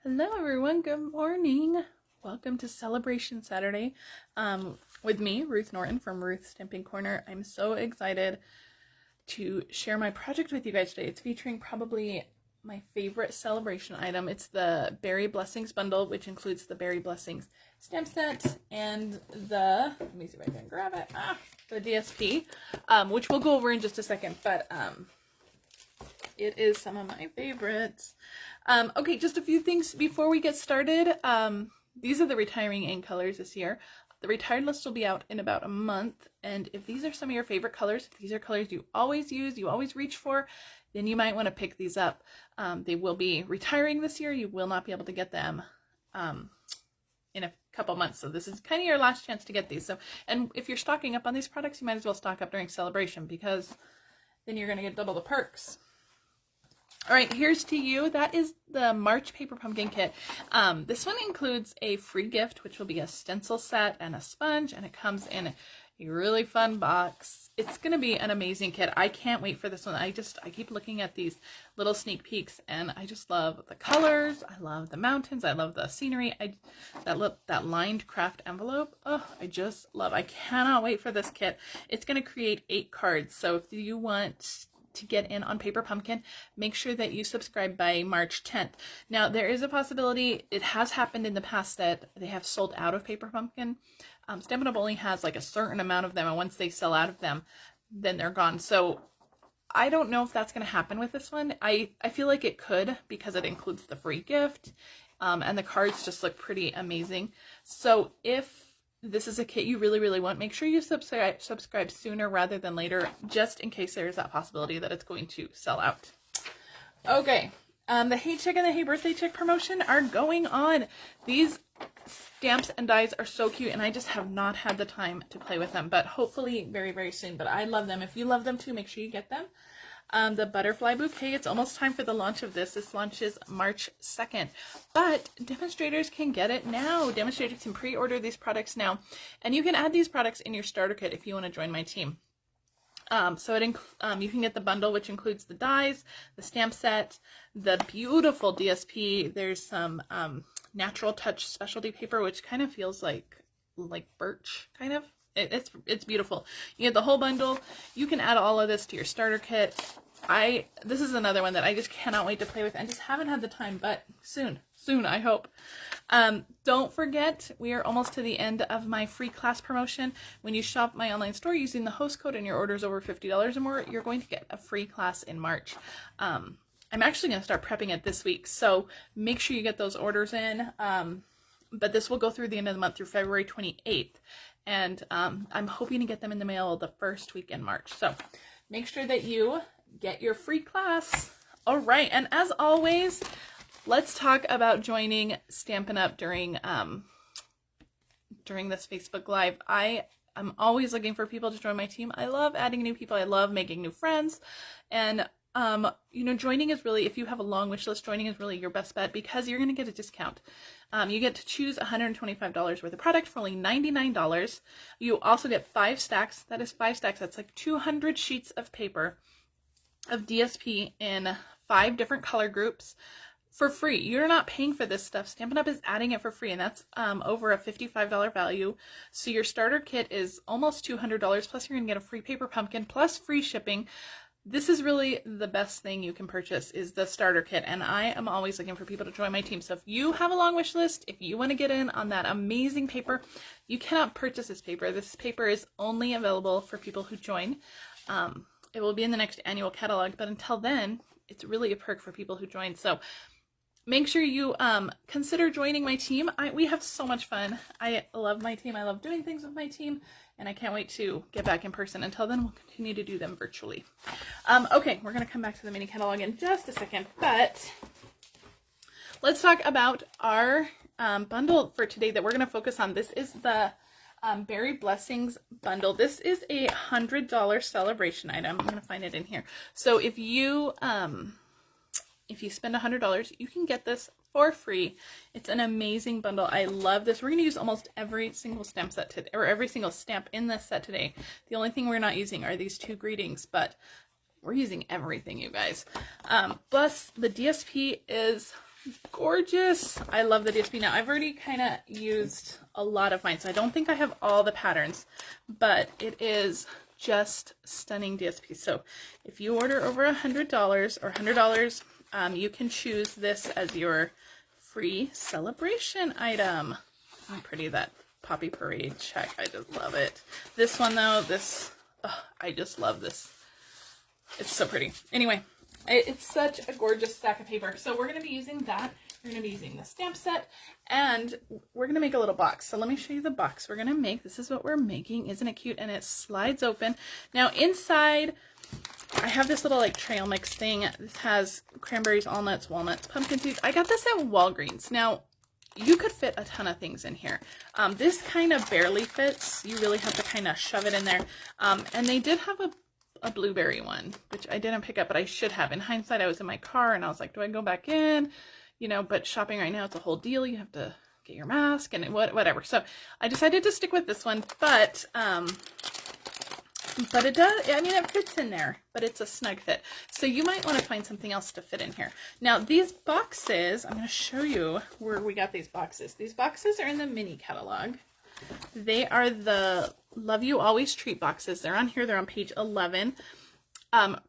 Hello everyone, good morning. Welcome to Sale-a-Bration Saturday with me, Ruth Norton from Ruth's Stamping Corner. I'm so excited to share my project with you guys today. It's featuring probably my favorite celebration item. It's the Berry Blessings bundle, which includes the Berry Blessings stamp set and the, let me see if I can grab it, the DSP, which we'll go over in just a second, but it is some of my favorites. Okay, just a few things before we get started. These are the retiring ink colors this year. The retired list will be out in about a month, and if these are some of your favorite colors, if these are colors you always use, you always reach for, then you might want to pick these up. They will be retiring this year. You will not be able to get them in a couple months, so this is kind of your last chance to get these. So, and if you're stocking up on these products, you might as well stock up during celebration, because then you're going to get double the perks. All right, here's to you. That is the March Paper Pumpkin Kit. This one includes a free gift, which will be a stencil set and a sponge, and it comes in a really fun box. It's going to be an amazing kit. I can't wait for this one. I keep looking at these little sneak peeks, and I just love the colors. I love the mountains. I love the scenery. That lined craft envelope. Oh, I cannot wait for this kit. It's going to create 8 cards. So if you want to get in on Paper Pumpkin, make sure that you subscribe by March 10th. Now, there is a possibility, it has happened in the past, that they have sold out of Paper Pumpkin. Stampin' Up! Only has like a certain amount of them, and once they sell out of them, then they're gone. So I don't know if that's going to happen with this one. I feel like it could, because it includes the free gift, and the cards just look pretty amazing. So if this is a kit you really want, make sure you subscribe sooner rather than later, just in case there is that possibility that it's going to sell out. Okay, the Hey Chick and the Hey Birthday Chick promotion are going on. These stamps and dies are so cute, and I just have not had the time to play with them, but hopefully very soon. But I love them. If you love them too, make sure you get them. The Butterfly Bouquet, it's almost time for the launch of this. This launches March 2nd, but demonstrators can get it now. Demonstrators can pre-order these products now, and you can add these products in your starter kit if you want to join my team. So you can get the bundle, which includes the dies, the stamp set, the beautiful DSP. There's some Natural Touch specialty paper, which kind of feels like birch, kind of. It's beautiful. You get the whole bundle. You can add all of this to your starter kit. This is another one that I just cannot wait to play with, and just haven't had the time, but soon, I hope. Don't forget, we are almost to the end of my free class promotion. When you shop my online store using the host code and your order's over $50 or more, you're going to get a free class in March. I'm actually going to start prepping it this week, so make sure you get those orders in. But this will go through the end of the month, through February 28th. And I'm hoping to get them in the mail the first week in March. So make sure that you get your free class. All right, and as always, let's talk about joining Stampin' Up! during this Facebook Live. I'm always looking for people to join my team. I love adding new people. I love making new friends. And joining is really, if you have a long wish list, joining is really your best bet, because you're going to get a discount. You get to choose $125 worth of product for only $99. You also get 5 stacks. That is 5 stacks. That's like 200 sheets of paper of DSP in 5 different color groups for free. You're not paying for this stuff. Stampin' Up! Is adding it for free, and that's over a $55 value. So your starter kit is almost $200, plus you're going to get a free Paper Pumpkin, plus free shipping. This is really the best thing you can purchase, is the starter kit, and I am always looking for people to join my team. So if you have a long wish list, if you want to get in on that amazing paper, you cannot purchase this paper. This paper is only available for people who join. It will be in the next annual catalog, but until then, it's really a perk for people who join. So make sure you consider joining my team. We have so much fun. I love my team. I love doing things with my team, and I can't wait to get back in person. Until then, we'll continue to do them virtually. Okay, we're going to come back to the mini catalog in just a second, but let's talk about our bundle for today that we're going to focus on. This is the Berry Blessings bundle. This is a $100 celebration item. I'm going to find it in here. So if you spend $100, you can get this for free. It's an amazing bundle. I love this. We're going to use almost every single stamp set today, or every single stamp in this set today. The only thing we're not using are these 2 greetings, but we're using everything, you guys. Plus, the DSP is gorgeous. I love the DSP. Now I've already kind of used a lot of mine, so I don't think I have all the patterns, but it is just stunning DSP. So if you order over $100 or $100, you can choose this as your free celebration item. How pretty that Poppy Parade check. I just love it. This one though, I just love this. It's so pretty. Anyway, it's such a gorgeous stack of paper. So we're going to be using that. We're going to be using the stamp set, and we're going to make a little box. So let me show you the box we're going to make. This is what we're making. Isn't it cute? And it slides open. Now inside, I have this little like trail mix thing. This has cranberries, walnuts, pumpkin seeds. I got this at Walgreens. Now, you could fit a ton of things in here. This kind of barely fits. You really have to kind of shove it in there. And they did have a blueberry one, which I didn't pick up, but I should have. In hindsight, I was in my car and I was like, do I go back in? You know, but shopping right now, it's a whole deal. You have to get your mask and whatever. So I decided to stick with this one, but it does, I mean, it fits in there, but it's a snug fit. So you might want to find something else to fit in here. Now these boxes, I'm going to show you where we got these boxes. These boxes are in the mini catalog. They are the Love You Always Treat boxes. They're on here. They're on page 11.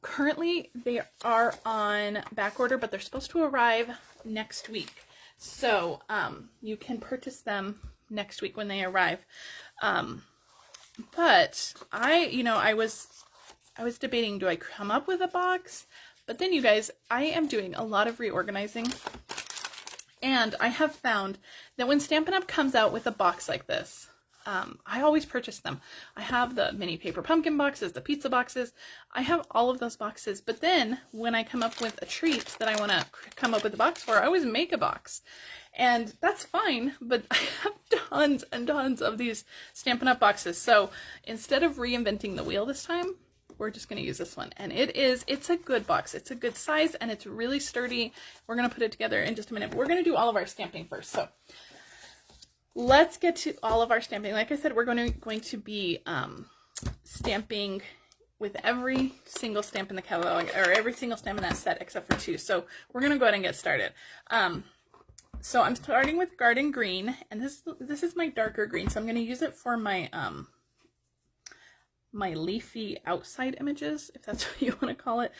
Currently they are on back order, but they're supposed to arrive next week. So, you can purchase them next week when they arrive. But I was debating, do I come up with a box? But then you guys, I am doing a lot of reorganizing, and I have found that when Stampin' Up! Comes out with a box like this, I always purchase them. I have the mini paper pumpkin boxes, the pizza boxes. I have all of those boxes. But then when I come up with a treat that I want to come up with a box for, I always make a box. And that's fine, but I have tons and tons of these Stampin' Up! Boxes. So instead of reinventing the wheel this time, we're just going to use this one. And it's a good box. It's a good size, and it's really sturdy. We're going to put it together in just a minute. But we're going to do all of our stamping first. So let's get to all of our stamping. Like I said, we're going to be stamping with every single stamp in the catalog, or every single stamp in that set except for 2. So we're going to go ahead and get started. So I'm starting with Garden Green, and this is my darker green. So I'm going to use it for my my leafy outside images, if that's what you want to call it.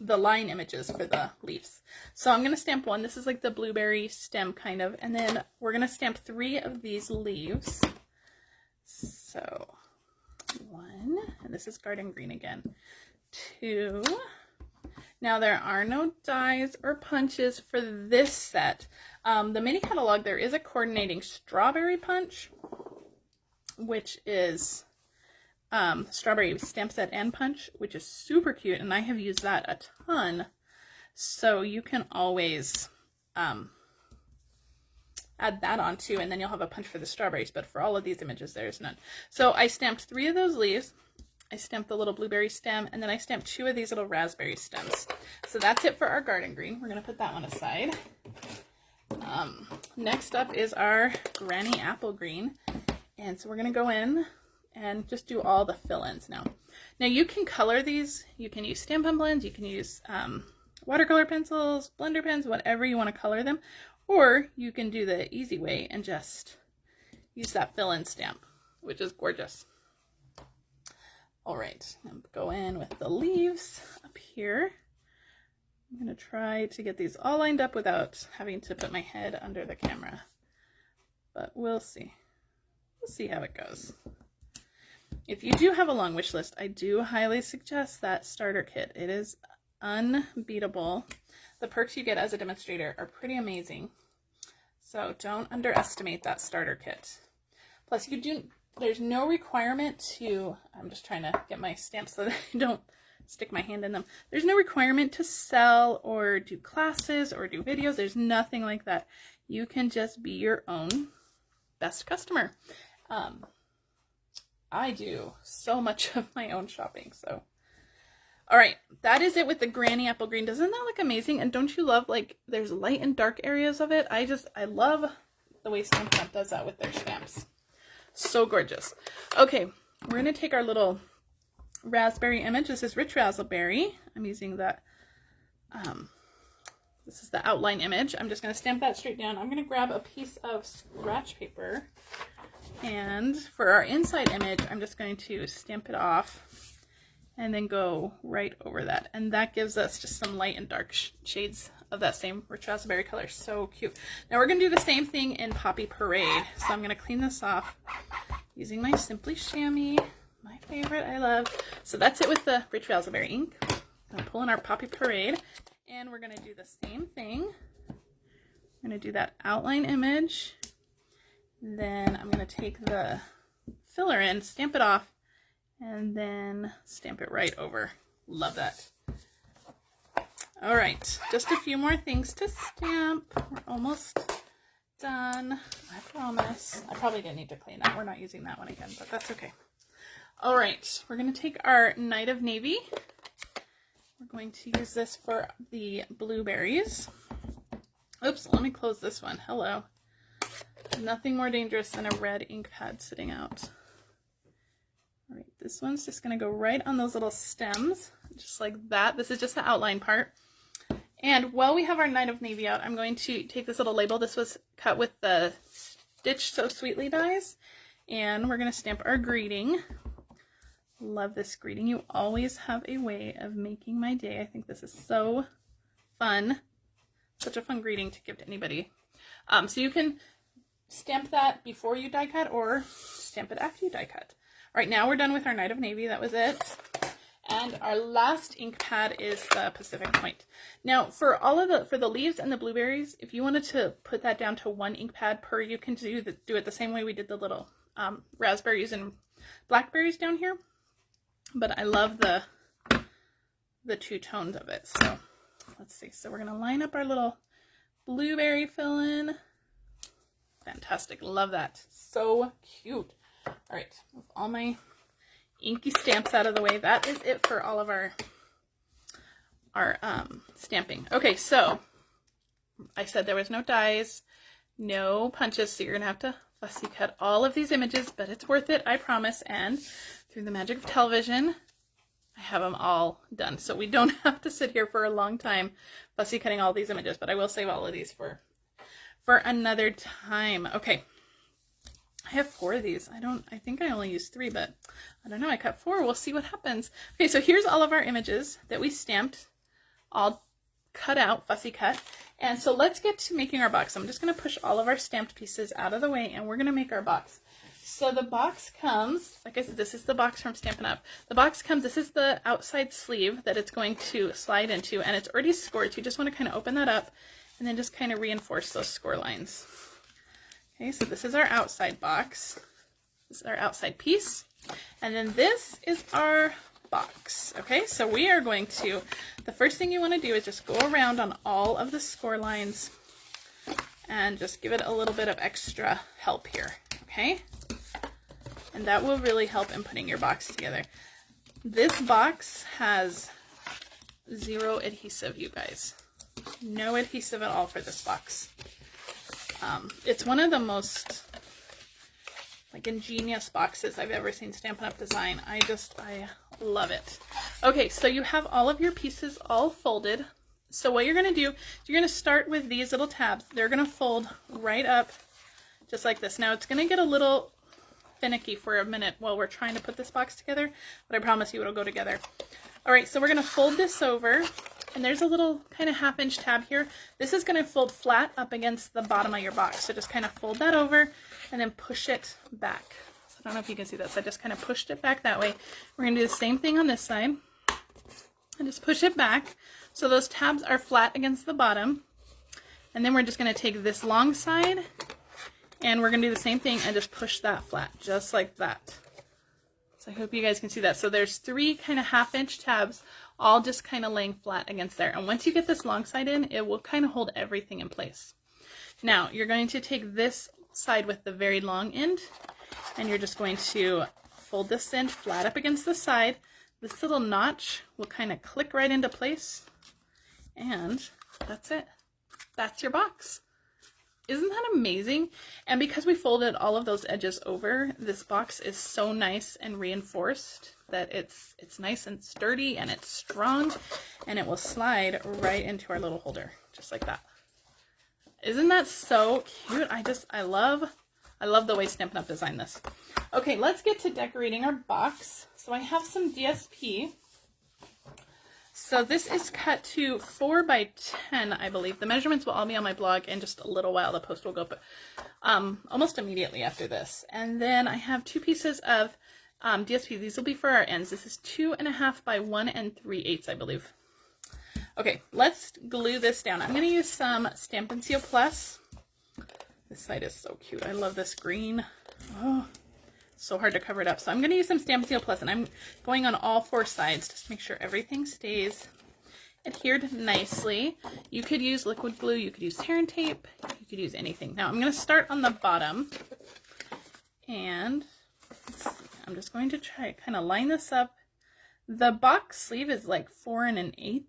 The line images for the leaves. So I'm going to stamp one. This is like the blueberry stem kind of, and then we're going to stamp 3 of these leaves. So 1, and this is Garden Green again. 2. Now there are no dies or punches for this set. The mini catalog, there is a coordinating strawberry punch, which is strawberry stamp set and punch, which is super cute, and I have used that a ton. So you can always add that on too, and then you'll have a punch for the strawberries. But for all of these images, there's none. So I stamped 3 of those leaves. I stamped the little blueberry stem, and then I stamped 2 of these little raspberry stems. So that's it for our Garden Green. We're going to put that one aside. Next up is our Granny Apple Green. And so we're going to go in and just do all the fill-ins now. Now you can color these. You can use Stampin' Blends. You can use watercolor pencils, blender pens, whatever you want to color them. Or you can do the easy way and just use that fill-in stamp, which is gorgeous. All right, I'm go in with the leaves up here. I'm going to try to get these all lined up without having to put my head under the camera, but we'll see. We'll see how it goes. If you do have a long wish list, I do highly suggest that starter kit. It is unbeatable. The perks you get as a demonstrator are pretty amazing. So don't underestimate that starter kit. Plus, there's no requirement to, I'm just trying to get my stamps so that I don't stick my hand in them. There's no requirement to sell or do classes or do videos. There's nothing like that. You can just be your own best customer. I do so much of my own shopping, so. All right, that is it with the Granny Apple Green. Doesn't that look amazing? And don't you love, like, there's light and dark areas of it? I love the way Stampin' Up! Does that with their stamps. So gorgeous. Okay, we're going to take our little raspberry image. This is Rich Razzleberry. I'm using that This is the outline image. I'm just going to stamp that straight down. I'm going to grab a piece of scratch paper, and for our inside image, I'm just going to stamp it off and then go right over that. And that gives us just some light and dark shades of that same rich raspberry color. So cute. Now we're going to do the same thing in Poppy Parade. So I'm going to clean this off using my Simply Chamois, my favorite, I love. So that's it with the rich raspberry ink. I'm going to pull in our Poppy Parade, and we're going to do the same thing. I'm going to do that outline image. Then I'm going to take the filler in, stamp it off, and then stamp it right over. Love that. All right, just a few more things to stamp. We're almost done, I promise. I probably didn't need to clean that. We're not using that one again, but that's okay. All right, we're going to take our Night of Navy. We're going to use this for the blueberries. Oops, let me close this one. Hello. Nothing more dangerous than a red ink pad sitting out. All right, this one's just going to go right on those little stems, just like that. This is just the outline part. And while we have our Night of Navy out, I'm going to take this little label. This was cut with the Stitch So Sweetly dies. And we're going to stamp our greeting. Love this greeting. You always have a way of making my day. I think this is so fun. Such a fun greeting to give to anybody. So you can stamp that before you die cut or stamp it after you die cut. All right, now we're done with our Night of Navy. That was it. And our last ink pad is the Pacific Point. Now, for the leaves and the blueberries, if you wanted to put that down to one ink pad per, you can do it the same way we did the little raspberries and blackberries down here. But I love the two tones of it. So let's see. So we're gonna line up our little blueberry fill-in. Fantastic, love that. So cute. All right, with all my inky stamps out of the way, that is it for all of our stamping. Okay, so I said there was no dies, no punches, so you're gonna have to fussy cut all of these images, but it's worth it, I promise. And through the magic of television, I have them all done, so we don't have to sit here for a long time fussy cutting all these images, but I will save all of these for another time. Okay. I have 4 of these. I think I only used 3, but I don't know. I cut 4. We'll see what happens. Okay, so here's all of our images that we stamped, all cut out, fussy cut. And so let's get to making our box. I'm just going to push all of our stamped pieces out of the way, and we're going to make our box. So the box comes, like I said, this is the box from Stampin' Up. The box comes, this is the outside sleeve that it's going to slide into, and it's already scored. So you just want to kind of open that up and then just kind of reinforce those score lines. Okay, so this is our outside box. This is our outside piece. And then this is our box. Okay, so we are going to, the first thing you want to do is just go around on all of the score lines and just give it a little bit of extra help here. Okay, and that will really help in putting your box together. This box has 0 adhesive, you guys. No adhesive at all for this box. It's one of the most ingenious boxes I've ever seen Stampin' Up! Design. I love it. Okay, so you have all of your pieces all folded. So what you're going to do is you're going to start with these little tabs. They're going to fold right up just like this. Now it's going to get a little finicky for a minute while we're trying to put this box together, but I promise you it'll go together. All right, so we're going to fold this over. And there's a little kind of 1/2 inch tab here. This is going to fold flat up against the bottom of your box. So just kind of fold that over and then push it back. So I don't know if you can see this. I just kind of pushed it back that way. We're going to do the same thing on this side. And just push it back so those tabs are flat against the bottom. And then we're just going to take this long side and we're going to do the same thing and just push that flat, just like that. So I hope you guys can see that. So there's 3 kind of 1/2 inch tabs, all just kind of laying flat against there. And once you get this long side in, it will kind of hold everything in place. Now you're going to take this side with the very long end and you're just going to fold this in flat up against the side. This little notch will kind of click right into place, and that's it. That's your box. Isn't that amazing? And because we folded all of those edges over, this box is so nice and reinforced. that it's nice and sturdy and it's strong, and it will slide right into our little holder, just like that. Isn't that so cute? I love the way Stampin' Up! Designed this. Okay, let's get to decorating our box. So I have some DSP. So this is cut to 4 by 10, I believe. The measurements will all be on my blog in just a little while. The post will go up almost immediately after this. And then I have 2 pieces of DSP. These will be for our ends. This is 2.5 by 1 3/8, I believe. Okay, let's glue this down. I'm going to use some Stampin' Seal Plus. This side is so cute. I love this green. Oh, so hard to cover it up. So I'm going to use some Stampin' Seal Plus, and I'm going on all 4 sides just to make sure everything stays adhered nicely. You could use liquid glue, you could use tear and tape, you could use anything. Now I'm going to start on the bottom, and I'm just going to try kind of line this up. The box sleeve is like 4 1/8,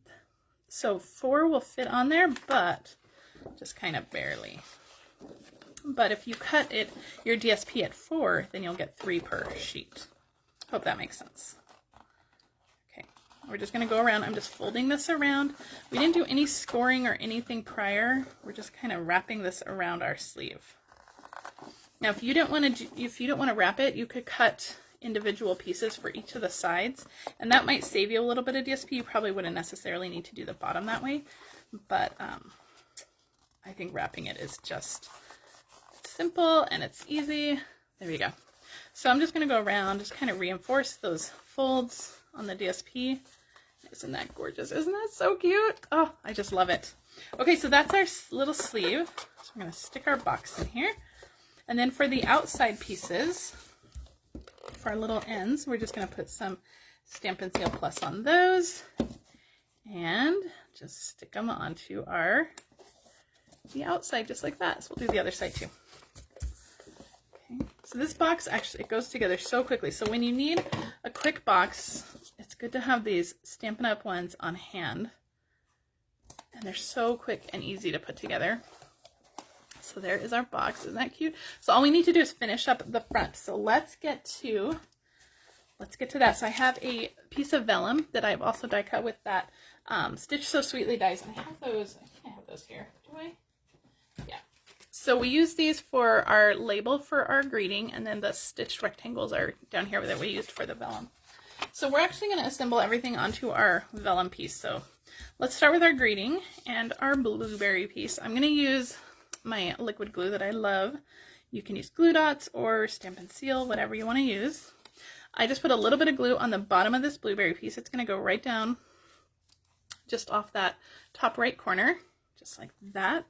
so 4 will fit on there, but just kind of barely. But if you cut your DSP at 4, then you'll get 3 per sheet. Hope that makes sense. Okay, we're just going to go around. I'm just folding this around. We didn't do any scoring or anything prior. We're just kind of wrapping this around our sleeve. Now, if you don't want to wrap it, you could cut individual pieces for each of the sides, and that might save you a little bit of DSP. You probably wouldn't necessarily need to do the bottom that way, but I think wrapping it is just simple and it's easy. There we go. So I'm just going to go around, just kind of reinforce those folds on the DSP. Isn't that gorgeous? Isn't that so cute? Oh, I just love it. Okay, so that's our little sleeve. So we're going to stick our box in here. And then for the outside pieces, for our little ends, we're just going to put some Stampin' Seal Plus on those and just stick them onto the outside just like that. So we'll do the other side too. Okay, so this box actually, it goes together so quickly. So when you need a quick box, it's good to have these Stampin' Up! Ones on hand. And they're so quick and easy to put together. So there is our box. Isn't that cute? So all we need to do is finish up the front. So let's get to that. So I have a piece of vellum that I've also die cut with that Stitch So Sweetly dies. And I have those, I think I have those here. Do I? Yeah. So we use these for our label for our greeting, and then the stitched rectangles are down here that we used for the vellum. So we're actually going to assemble everything onto our vellum piece. So let's start with our greeting and our blueberry piece. I'm going to use my liquid glue that I love. You can use glue dots or Stampin' Seal, whatever you want to use. I just put a little bit of glue on the bottom of this blueberry piece. It's going to go right down just off that top right corner, just like that.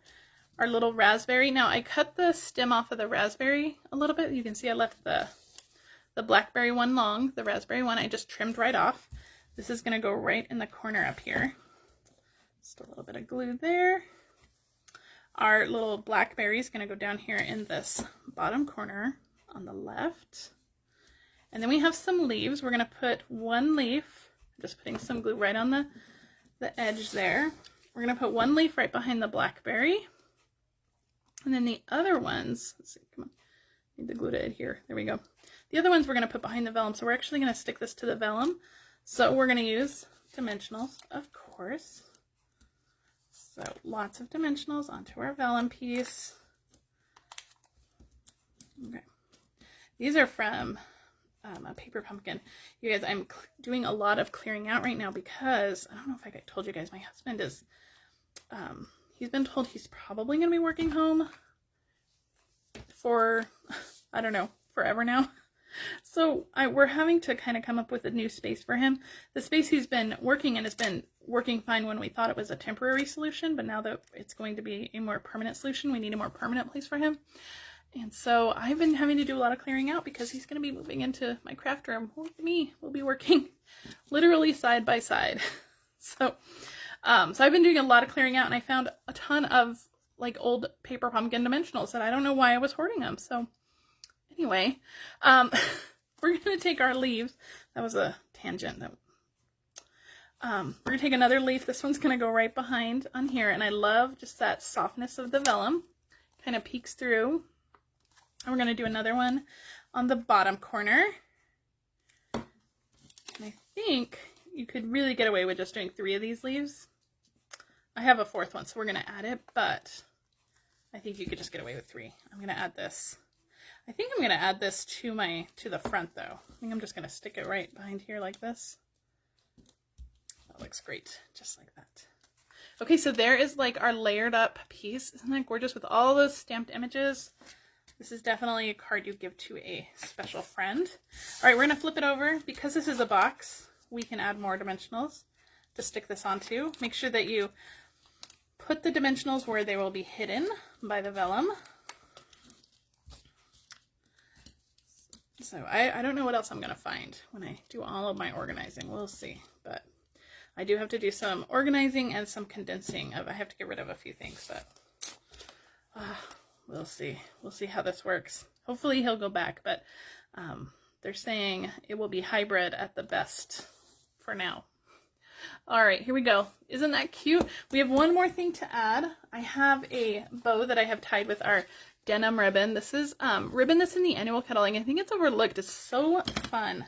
Our little raspberry. Now I cut the stem off of the raspberry a little bit. You can see I left the blackberry one long. The raspberry one I just trimmed right off. This is going to go right in the corner up here. Just a little bit of glue there. Our little blackberry is going to go down here in this bottom corner on the left. And then we have some leaves. We're going to put one leaf, just putting some glue right on the edge there. We're going to put one leaf right behind the blackberry. And then the other ones, let's see, come on, need the glue to adhere. There we go. The other ones we're going to put behind the vellum. So we're actually going to stick this to the vellum. So we're going to use dimensionals, of course. So lots of dimensionals onto our vellum piece. Okay. These are from a paper pumpkin. You guys, I'm doing a lot of clearing out right now because, I don't know if I told you guys, my husband is, he's been told he's probably going to be working home for, I don't know, forever now. So we're having to kind of come up with a new space for him. The space he's been working in has been working fine when we thought it was a temporary solution, but now that it's going to be a more permanent solution, we need a more permanent place for him. And so I've been having to do a lot of clearing out because he's going to be moving into my craft room. Me, we'll be working literally side by side. So I've been doing a lot of clearing out, and I found a ton of like old paper pumpkin dimensionals that I don't know why I was hoarding them. So anyway, we're going to take our leaves. That was a tangent. We're going to take another leaf. This one's going to go right behind on here. And I love just that softness of the vellum. Kind of peeks through. And we're going to do another one on the bottom corner. think you could really get away with just doing 3 of these leaves. I have a 4th one, so we're going to add it, but I think you could just get away with 3. I'm going to add this. I think I'm going to add this to the front though. I think I'm just going to stick it right behind here like this. That looks great, just like that. Okay, so there is like our layered up piece. Isn't that gorgeous with all those stamped images? This is definitely a card you give to a special friend. All right, we're going to flip it over. Because this is a box, we can add more dimensionals to stick this onto. Make sure that you put the dimensionals where they will be hidden by the vellum. So I don't know what else I'm going to find when I do all of my organizing. We'll see. But I do have to do some organizing and some condensing. I have to get rid of a few things, but we'll see. We'll see how this works. Hopefully he'll go back, but they're saying it will be hybrid at the best for now. All right, here we go. Isn't that cute? We have one more thing to add. I have a bow that I have tied with our denim ribbon. This is ribbon that's in the annual catalog. I think it's overlooked. It's so fun.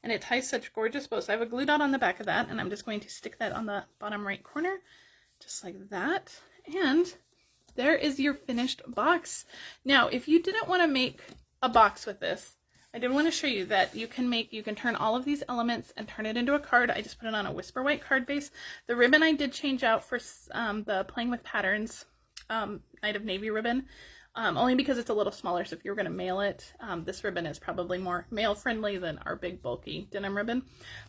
And it ties such gorgeous bows. So I have a glue dot on the back of that, and I'm just going to stick that on the bottom right corner, just like that. And there is your finished box. Now, if you didn't want to make a box with this, I did want to show you that you can turn all of these elements and turn it into a card. I just put it on a Whisper White card base. The ribbon I did change out for the Playing with Patterns Night of Navy ribbon, only because it's a little smaller. So if you're going to mail it, this ribbon is probably more mail friendly than our big bulky denim ribbon.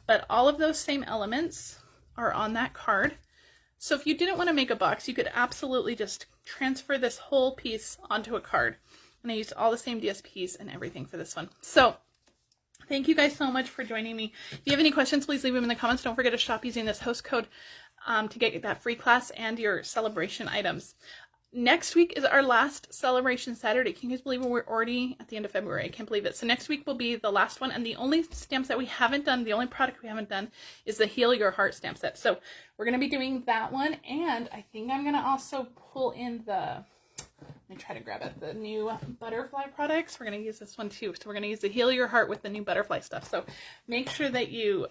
But all of those same elements are on that card. So if you didn't want to make a box, you could absolutely just transfer this whole piece onto a card. And I used all the same DSPs and everything for this one. So thank you guys so much for joining me. If you have any questions, please leave them in the comments. Don't forget to shop using this host code to get that free class and your celebration items. Next week is our last Celebration Saturday. Can you guys believe it? We're already at the end of February. I can't believe it. So next week will be the last one. And the only stamps that we haven't done, the only product we haven't done is the Heal Your Heart stamp set. So we're going to be doing that one. And I think I'm going to also pull in the... Let me try to grab it. The new butterfly products. We're going to use this one too. So we're going to use the Heal Your Heart with the new butterfly stuff. So make sure that you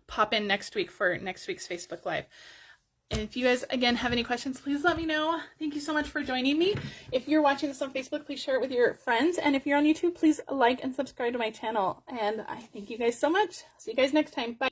pop in next week for next week's Facebook Live. And if you guys, again, have any questions, please let me know. Thank you so much for joining me. If you're watching this on Facebook, please share it with your friends. And if you're on YouTube, please like and subscribe to my channel. And I thank you guys so much. See you guys next time. Bye.